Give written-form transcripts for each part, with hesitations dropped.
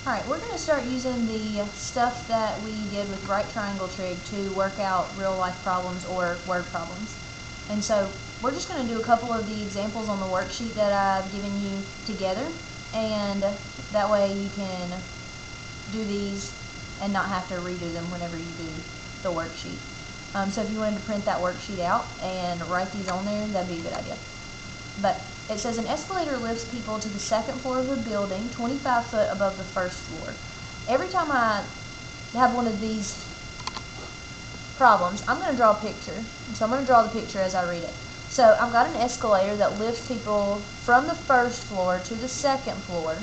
Alright, we're going to start using the stuff that we did with right triangle trig to work out real life problems or word problems. And so we're just going to do a couple of the examples on the worksheet that I've given you together, and that way you can do these and not have to redo them whenever you do the worksheet. So if you wanted to print that worksheet out and write these on there, that'd be a good idea. But it says an escalator lifts people to the second floor of a building 25 foot above the first floor. Every time I have one of these problems, I'm going to draw a picture. So I'm going to draw the picture as I read it. So I've got an escalator that lifts people from the first floor to the second floor.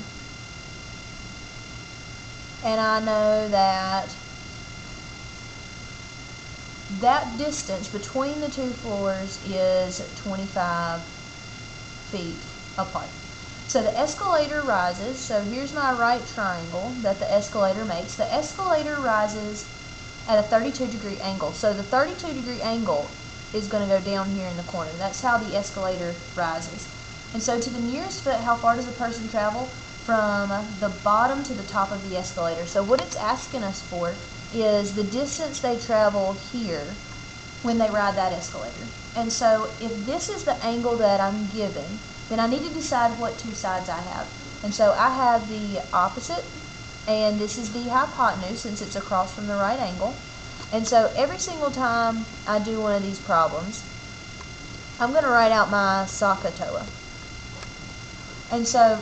And I know that distance between the two floors is 25 feet apart. So the escalator rises. So here's my right triangle that the escalator makes. The escalator rises at a 32-degree angle. So the 32-degree angle is going to go down here in the corner. That's how the escalator rises. And so to the nearest foot, how far does a person travel from the bottom to the top of the escalator? So what it's asking us for is the distance they travel here when they ride that escalator. And so if this is the angle that I'm given, then I need to decide what two sides I have. And so I have the opposite, and this is the hypotenuse since it's across from the right angle. And so every single time I do one of these problems, I'm going to write out my SOHCAHTOA. And so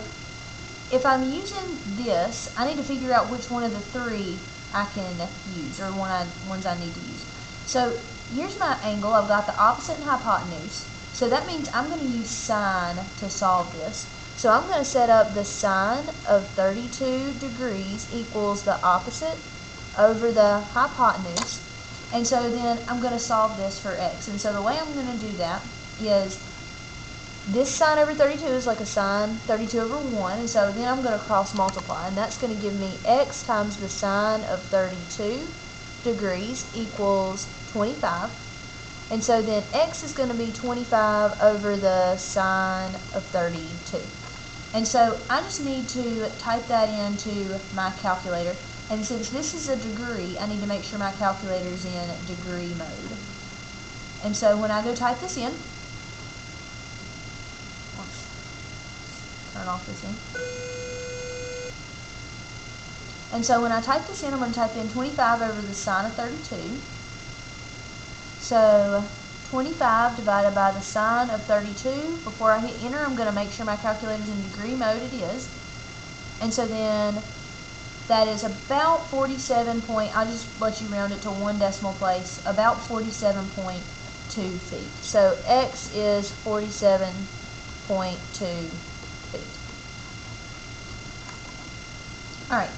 if I'm using this, I need to figure out which one of the three I can use, or ones I need to use. So here's my angle. I've got the opposite and hypotenuse. So that means I'm going to use sine to solve this. So I'm going to set up the sine of 32 degrees equals the opposite over the hypotenuse. And so then I'm going to solve this for x. And so the way I'm going to do that is this sine over 32 is like a sine 32 over 1. And so then I'm going to cross multiply. And that's going to give me x times the sine of 32 degrees equals 25. And so then x is going to be 25 over the sine of 32. And so I just need to type that into my calculator. And since this is a degree, I need to make sure my calculator is in degree mode. And so when I go type this in, turn off this in. And so when I type this in, I'm going to type in 25 over the sine of 32. So 25 divided by the sine of 32. Before I hit enter, I'm going to make sure my calculator's in degree mode. It is. And so then that is about 47 I'll just let you round it to one decimal place, about 47.2 feet. So x is 47.2 feet. Alright,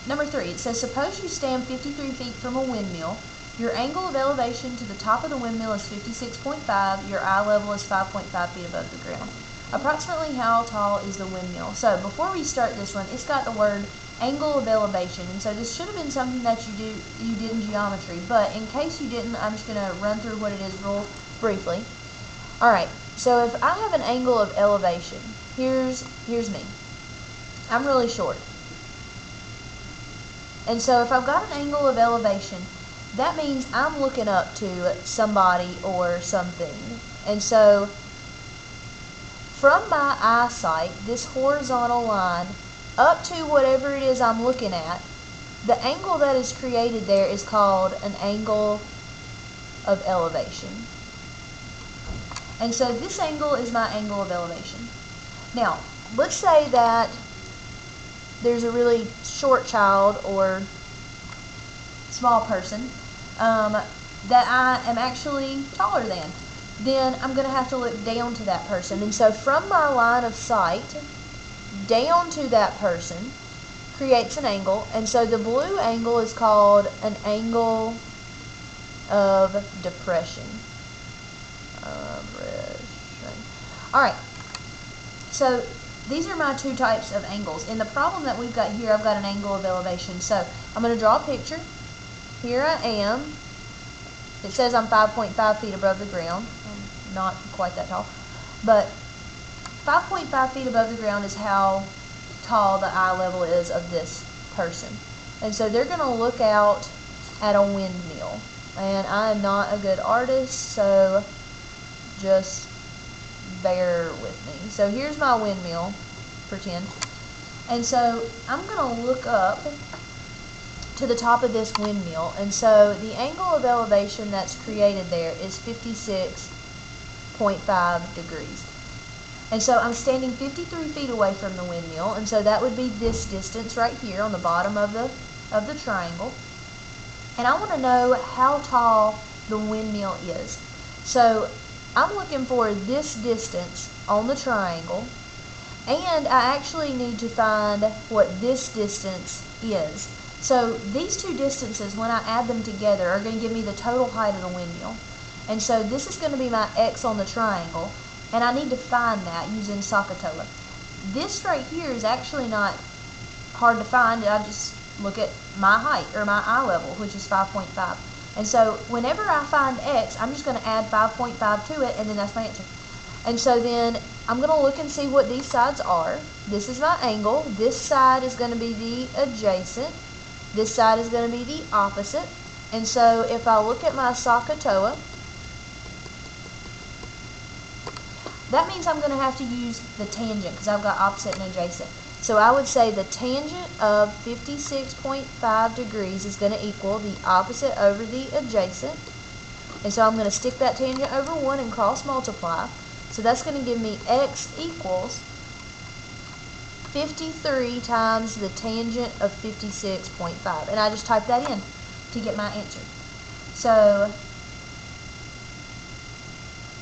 number 3. It says, suppose you stand 53 feet from a windmill. Your angle of elevation to the top of the windmill is 56.5. Your eye level is 5.5 feet above the ground. Approximately how tall is the windmill? So before we start this one, it's got the word angle of elevation. And so this should have been something that you did in geometry. But in case you didn't, I'm just going to run through what it is real briefly. Alright, so if I have an angle of elevation, here's me. I'm really short. And so if I've got an angle of elevation, that means I'm looking up to somebody or something. And so from my eyesight, this horizontal line up to whatever it is I'm looking at, the angle that is created there is called an angle of elevation. And so this angle is my angle of elevation. Now, let's say that there's a really short child or small person that I am actually taller than. Then I'm going to have to look down to that person. And so from my line of sight down to that person creates an angle. And so the blue angle is called an angle of depression. Alright, so these are my two types of angles. In the problem that we've got here, I've got an angle of elevation. So I'm going to draw a picture. Here I am. It says I'm 5.5 feet above the ground. I'm not quite that tall. But 5.5 feet above the ground is how tall the eye level is of this person. And so they're going to look out at a windmill. And I am not a good artist, so just bear with me. So here's my windmill, pretend. And so I'm going to look up to the top of this windmill. And so the angle of elevation that's created there is 56.5 degrees. And so I'm standing 53 feet away from the windmill, and so that would be this distance right here on the bottom of the triangle. And I want to know how tall the windmill is. So I'm looking for this distance on the triangle, and I actually need to find what this distance is. So these two distances, when I add them together, are going to give me the total height of the windmill. And so this is going to be my X on the triangle, and I need to find that using SOHCAHTOA. This right here is actually not hard to find. I just look at my height, or my eye level, which is 5.5. And so whenever I find X, I'm just going to add 5.5 to it, and then that's my answer. And so then I'm going to look and see what these sides are. This is my angle. This side is going to be the adjacent. This side is going to be the opposite. And so if I look at my SOHCAHTOA, that means I'm going to have to use the tangent because I've got opposite and adjacent. So I would say the tangent of 56.5 degrees is going to equal the opposite over the adjacent. And so I'm going to stick that tangent over 1 and cross multiply. So that's going to give me X equals 53 times the tangent of 56.5. And I just type that in to get my answer. So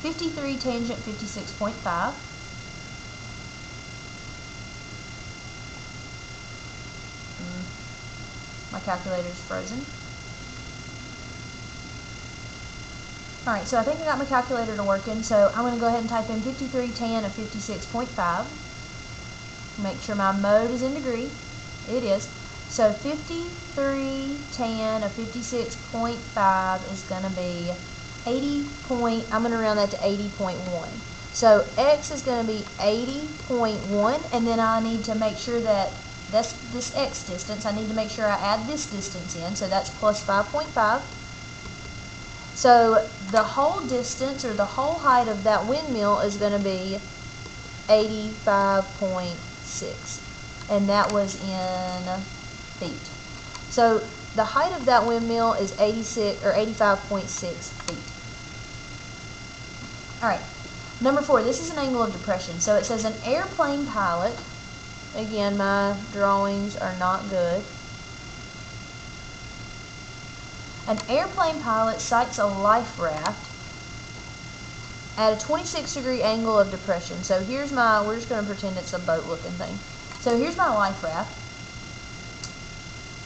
53 tangent 56.5. My calculator's frozen. Alright, so I think I got my calculator to working, so I'm going to go ahead and type in 53 tan of 56.5. Make sure my mode is in degree. It is. So 53 tan of 56.5 is going to be 80 point, I'm going to round that to 80.1. So X is going to be 80.1, and then I need to make sure that that's this X distance. I need to make sure I add this distance in, so that's plus 5.5. So the whole distance, or the whole height of that windmill, is going to be 85.6, and that was in feet. So the height of that windmill is 86 or 85.6 feet. All right, number 4. This is an angle of depression. So it says an airplane pilot. Again, my drawings are not good. An airplane pilot sights a life raft at a 26-degree angle of depression. So here's my, we're just going to pretend it's a boat-looking thing. So here's my life raft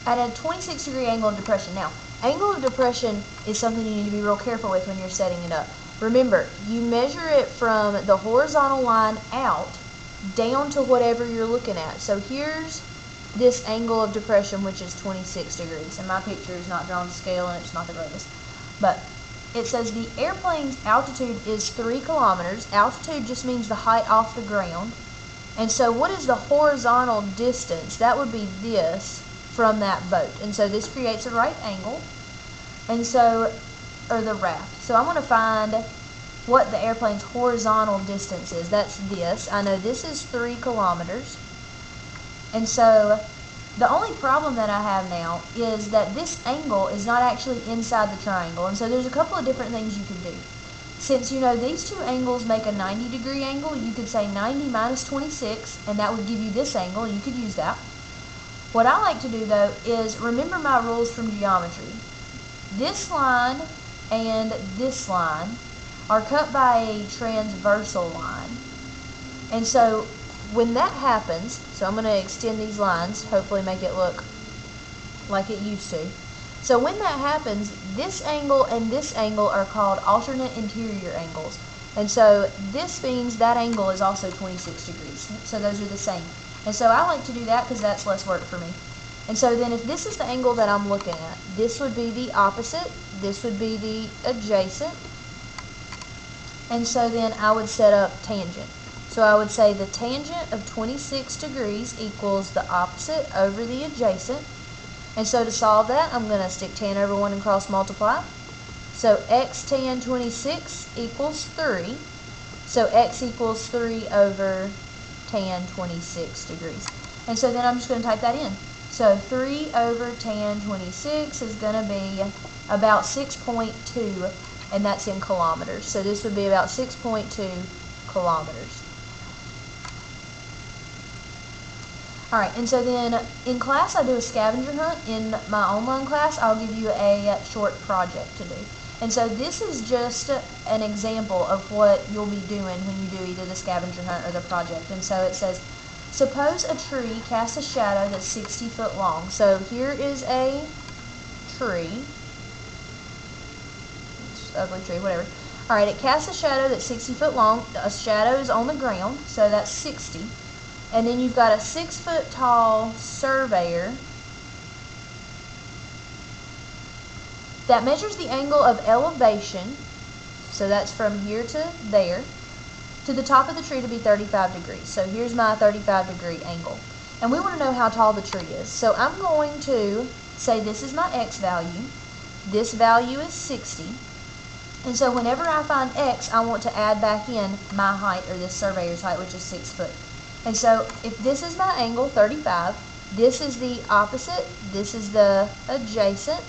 at a 26-degree angle of depression. Now, angle of depression is something you need to be real careful with when you're setting it up. Remember, you measure it from the horizontal line out down to whatever you're looking at. So here's this angle of depression, which is 26 degrees. And my picture is not drawn to scale, and it's not the greatest. But it says the airplane's altitude is 3 kilometers. Altitude just means the height off the ground. And so what is the horizontal distance? That would be this from that boat. And so this creates a right angle. And so, or the raft. So I'm going to find what the airplane's horizontal distance is. That's this. I know this is 3 kilometers. And so the only problem that I have now is that this angle is not actually inside the triangle. And so there's a couple of different things you could do. Since you know these two angles make a 90-degree angle, you could say 90 minus 26, and that would give you this angle. You could use that. What I like to do, though, is remember my rules from geometry. This line and this line are cut by a transversal line. And so when that happens, so I'm going to extend these lines, hopefully make it look like it used to. So when that happens, this angle and this angle are called alternate interior angles. And so this means that angle is also 26 degrees. So those are the same. And so I like to do that because that's less work for me. And so then if this is the angle that I'm looking at, this would be the opposite, this would be the adjacent. And so then I would set up tangent. So I would say the tangent of 26 degrees equals the opposite over the adjacent. And so to solve that, I'm going to stick tan over 1 and cross multiply. So x tan 26 equals 3. So x equals 3 over tan 26 degrees. And so then I'm just going to type that in. So 3 over tan 26 is going to be about 6.2, and that's in kilometers. So this would be about 6.2 kilometers. Alright, and so then in class I do a scavenger hunt. In my online class I'll give you a short project to do. And so this is just an example of what you'll be doing when you do either the scavenger hunt or the project. And so it says, suppose a tree casts a shadow that's 60 foot long. So here is a tree. It's ugly tree, whatever. Alright, it casts a shadow that's 60 foot long. A shadow is on the ground, so that's 60. And then you've got a 6 foot tall surveyor that measures the angle of elevation, so that's from here to there, to the top of the tree to be 35 degrees. So here's my 35 degree angle. And we want to know how tall the tree is. So I'm going to say this is my x value. This value is 60. And so whenever I find x, I want to add back in my height, or this surveyor's height, which is 6 foot. And so if this is my angle, 35, this is the opposite, this is the adjacent.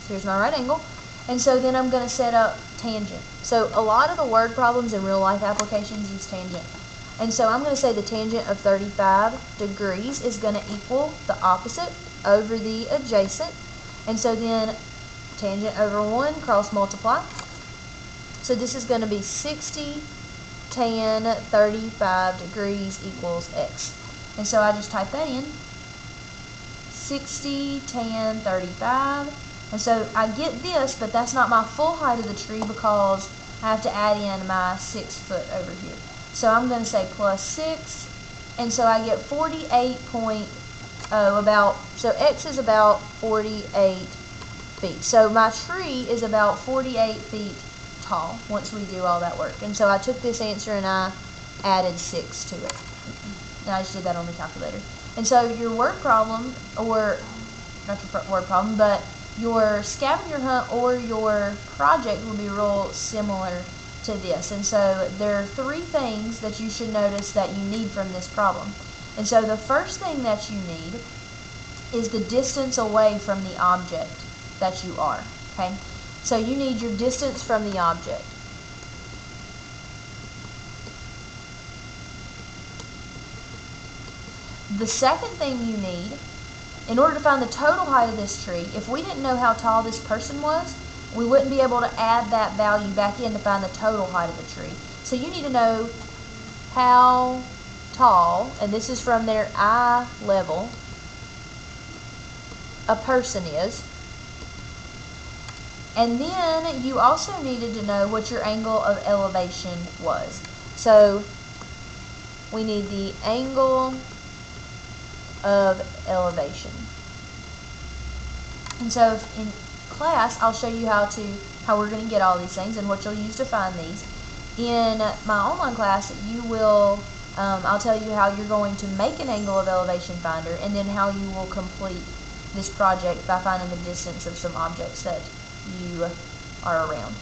So here's my right angle. And so then I'm going to set up tangent. So a lot of the word problems in real life applications use tangent. And so I'm going to say the tangent of 35 degrees is going to equal the opposite over the adjacent. And so then tangent over 1, cross multiply. So this is going to be 60 tan 35 degrees equals x. And so I just type that in. 60 tan 35. And so I get this, but that's not my full height of the tree because I have to add in my 6 foot over here. So I'm going to say plus 6, and so I get 48.0 about, so x is about 48 feet. So my tree is about 48 feet tall once we do all that work. And so I took this answer and I added 6 to it. And I just did that on the calculator. And so your word problem, or not your word problem, but your scavenger hunt or your project will be real similar to this. And so there are 3 things that you should notice that you need from this problem. And so the first thing that you need is the distance away from the object that you are. Okay? So you need your distance from the object. The second thing you need, in order to find the total height of this tree, if we didn't know how tall this person was, we wouldn't be able to add that value back in to find the total height of the tree. So you need to know how tall, and this is from their eye level, a person is. And then you also needed to know what your angle of elevation was. So we need the angle of elevation. And so in class, I'll show you how we're going to get all these things and what you'll use to find these. In my online class, you will, I'll tell you how you're going to make an angle of elevation finder, and then how you will complete this project by finding the distance of some objects that you are around.